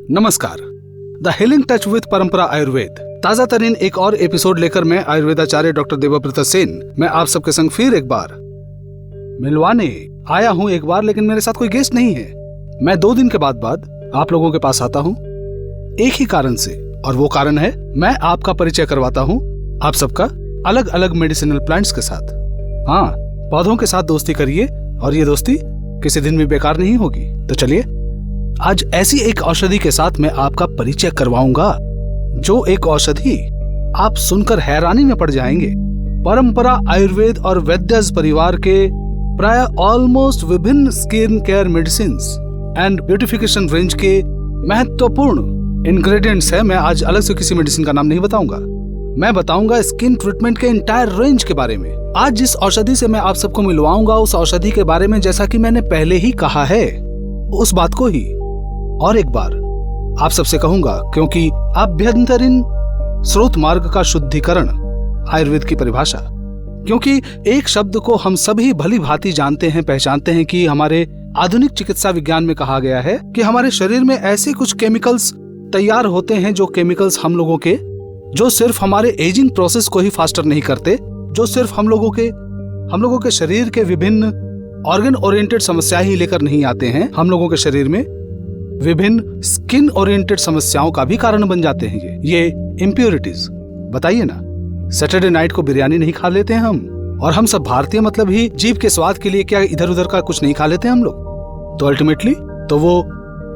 नमस्कार। The healing touch with परंपरा आयुर्वेद ताजा तरीन एक और एपिसोड लेकर मैं आयुर्वेदाचार्य डॉक्टर देवव्रत सेन मैं आप सबके संग फिर एक बार मिलवाने आया हूं एक बार, लेकिन मेरे साथ कोई गेस्ट नहीं है। मैं 2 दिन के बाद आप लोगों के पास आता हूं एक ही कारण से, और वो कारण है मैं आपका परिचय करवाता हूं आप सबका अलग अलग मेडिसिनल प्लांट्स के साथ। हाँ, पौधों के साथ दोस्ती करिए और ये दोस्ती किसी दिन भी बेकार नहीं होगी। तो चलिए, आज ऐसी एक औषधि के साथ मैं आपका परिचय करवाऊंगा जो एक औषधि आप सुनकर हैरानी में पड़ जाएंगे। परंपरा आयुर्वेद और वैद्यज परिवार के प्राय ऑलमोस्ट विभिन्न skin care medicines and beautification range के महत्वपूर्ण इंग्रेडिएंट्स है। मैं आज अलग से किसी मेडिसिन का नाम नहीं बताऊंगा, मैं बताऊंगा स्किन ट्रीटमेंट के इंटायर रेंज के बारे में। आज जिस औषधि से मैं आप सबको मिलवाऊंगा उस औषधि के बारे में जैसा कि मैंने पहले ही कहा है, उस बात को ही और एक बार आप सबसे कहूंगा, क्योंकि आभ्यंतरीण स्रोत मार्ग का शुद्धिकरण आयुर्वेद की परिभाषा। क्योंकि एक शब्द को हम सभी भली भांति जानते हैं, पहचानते हैं कि हमारे आधुनिक चिकित्सा विज्ञान में कहा गया है कि हमारे शरीर में ऐसे कुछ केमिकल्स तैयार होते हैं, जो केमिकल्स हम लोगों सिर्फ हमारे एजिंग प्रोसेस को ही फास्टर नहीं करते, जो सिर्फ हम लोगों के शरीर के विभिन्न ऑर्गन ओरिएंटेड समस्याएं ही लेकर नहीं आते हैं, हम लोगों के शरीर में विभिन्न स्किन ओरिएंटेड समस्याओं का भी कारण बन जाते हैं। ये इम्प्योरिटीज, बताइए ना, सैटरडे नाइट को बिरयानी नहीं खा लेते हैं हम, और हम सब भारतीय मतलब ही जीभ के स्वाद के लिए क्या इधर उधर का कुछ नहीं खा लेते हैं हम लोग। तो अल्टीमेटली तो वो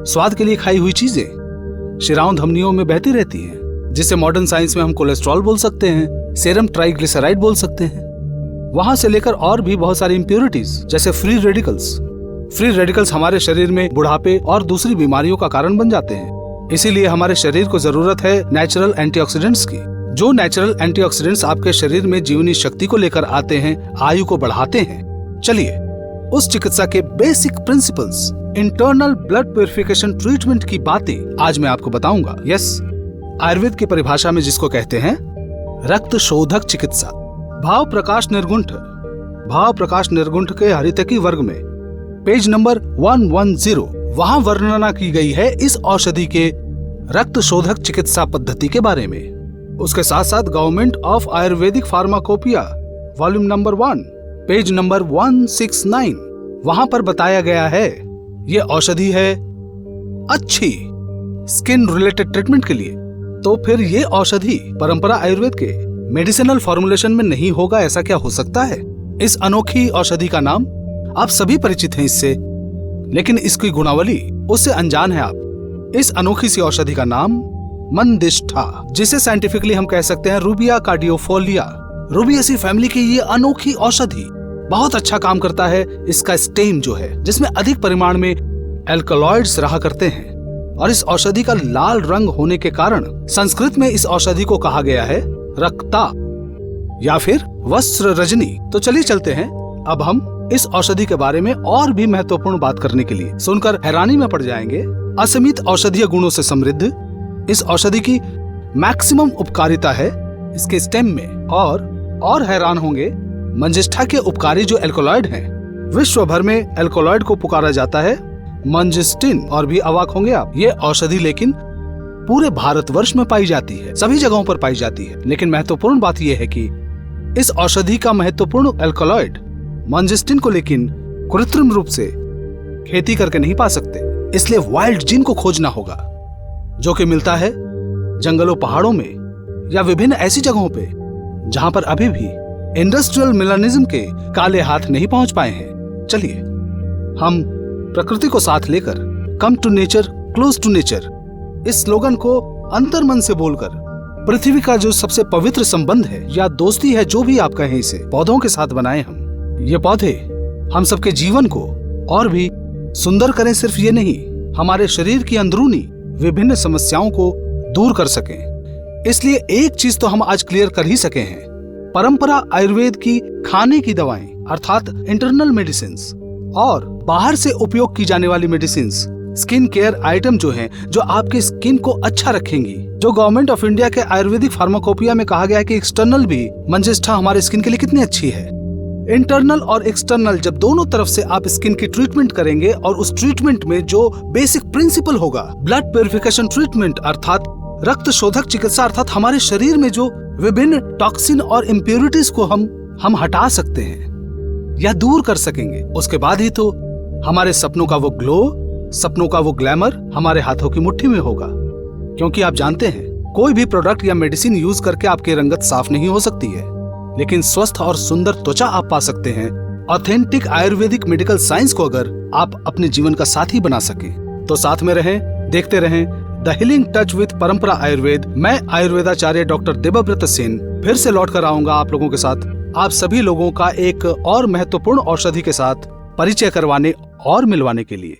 स्वाद के लिए खाई हुई चीजें शिराओं धमनियों में बहती रहती हैं, जिसे मॉडर्न साइंस में हम कोलेस्ट्रॉल बोल सकते हैं, सेरम ट्राइग्लिसराइड बोल सकते हैं। वहां से लेकर और भी बहुत सारी इम्प्योरिटीज जैसे फ्री रेडिकल्स हमारे शरीर में बुढ़ापे और दूसरी बीमारियों का कारण बन जाते हैं। इसीलिए हमारे शरीर को जरूरत है नेचुरल एंटीऑक्सीडेंट्स की। जो नेचुरल एंटीऑक्सीडेंट्स आपके शरीर में जीवनी शक्ति को लेकर आते हैं, आयु को बढ़ाते हैं। चलिए, उस चिकित्सा के basic principles, internal blood purification treatment की बातें आज मैं आपको बताऊंगा। यस, आयुर्वेद की परिभाषा में जिसको कहते हैं रक्त शोधक चिकित्सा। भाव प्रकाश निर्गुंठ के हरितकी वर्ग में पेज नंबर 110 वहां वर्णना की गई है इस औषधि के रक्त शोधक चिकित्सा पद्धति के बारे में। उसके साथ साथ government of Ayurvedic pharmacopoeia volume number 1 page number 169 वहां पर बताया गया है ये औषधि है अच्छी स्किन रिलेटेड ट्रीटमेंट के लिए। तो फिर ये औषधि परंपरा आयुर्वेद के मेडिसिनल फॉर्मुलेशन में नहीं होगा, ऐसा क्या हो सकता है? इस अनोखी औषधि का नाम आप सभी परिचित हैं इससे, लेकिन इसकी गुणावली उससे अनजान है आप। इस अनोखी सी औषधि का नाम मंदिष्ठा, जिसे साइंटिफिकली हम कह सकते हैं रूबिया कार्डियोफोलिया, रूबियेसी फैमिली की ये अनोखी औषधि बहुत अच्छा काम करता है। इसका स्टेम जो है, जिसमें अधिक परिमाण में एल्कलॉइड्स रहा करते हैं, और इस औषधि का लाल रंग होने के कारण संस्कृत में इस औषधि को कहा गया है रक्ता या फिर वस्त्र रजनी। तो चलिए चलते हैं अब हम इस औषधि के बारे में और भी महत्वपूर्ण बात करने के लिए। सुनकर हैरानी में पड़ जाएंगे। असीमित औषधीय गुणों से समृद्ध इस औषधि की मैक्सिमम उपकारिता है इसके स्टेम में, और हैरान होंगे मंजिष्ठा के उपकारी जो एल्कोलॉइड हैं, विश्व भर में एल्कोलॉइड को पुकारा जाता है मंजिस्टिन। और भी अवाक होंगे आप, ये औषधि लेकिन पूरे भारतवर्ष में पाई जाती है, सभी जगहों पर पाई जाती है। लेकिन महत्वपूर्ण बात यह है कि इस औषधि का महत्वपूर्ण एल्कोलॉइड मंजिस्टिन को लेकिन कृत्रिम रूप से खेती करके नहीं पा सकते, इसलिए वाइल्ड जीन को खोजना होगा, जो कि मिलता है जंगलों, पहाड़ों में या विभिन्न ऐसी जगहों पे जहां पर अभी भी इंडस्ट्रियल मिलानिज्म के काले हाथ नहीं पहुंच पाए हैं। चलिए, हम प्रकृति को साथ लेकर come to nature, close to nature, इस स्लोगन को अंतर्मन से बोलकर पृथ्वी का जो सबसे पवित्र संबंध है या दोस्ती है, जो भी आप कहें, इसे पौधों के साथ बनाए हम। ये पौधे हम सबके जीवन को और भी सुंदर करें, सिर्फ ये नहीं, हमारे शरीर की अंदरूनी विभिन्न समस्याओं को दूर कर सकें। इसलिए एक चीज तो हम आज क्लियर कर ही सके हैं, परंपरा आयुर्वेद की खाने की दवाएं अर्थात इंटरनल मेडिसिन्स और बाहर से उपयोग की जाने वाली मेडिसिन्स, स्किन केयर आइटम जो हैं, जो आपके स्किन को अच्छा रखेंगी, जो गवर्नमेंट ऑफ इंडिया के आयुर्वेदिक फार्माकोपिया में कहा गया है कि एक्सटर्नल भी मंजिष्ठा हमारे स्किन के लिए कितनी अच्छी है, इंटरनल और एक्सटर्नल, जब दोनों तरफ से आप स्किन की ट्रीटमेंट करेंगे और उस ट्रीटमेंट में जो बेसिक प्रिंसिपल होगा, ब्लड प्यूरिफिकेशन ट्रीटमेंट अर्थात रक्त शोधक चिकित्सा, अर्थात हमारे शरीर में जो विभिन्न टॉक्सिन और इम्प्योरिटीज को हम हटा सकते हैं या दूर कर सकेंगे, उसके बाद ही तो हमारे सपनों का वो ग्लो, सपनों का वो ग्लैमर हमारे हाथों की मुट्ठी में होगा। क्योंकि आप जानते हैं, कोई भी प्रोडक्ट या मेडिसिन यूज करके आपकी रंगत साफ नहीं हो सकती है, लेकिन स्वस्थ और सुंदर त्वचा आप पा सकते हैं ऑथेंटिक आयुर्वेदिक मेडिकल साइंस को अगर आप अपने जीवन का साथी बना सके। तो साथ में रहें, देखते रहें द हीलिंग टच विद परंपरा आयुर्वेद। मैं आयुर्वेदाचार्य डॉक्टर देवव्रत सेन फिर से लौट कर आऊंगा आप लोगों के साथ, आप सभी लोगों का एक और महत्वपूर्ण औषधि के साथ परिचय करवाने और मिलवाने के लिए।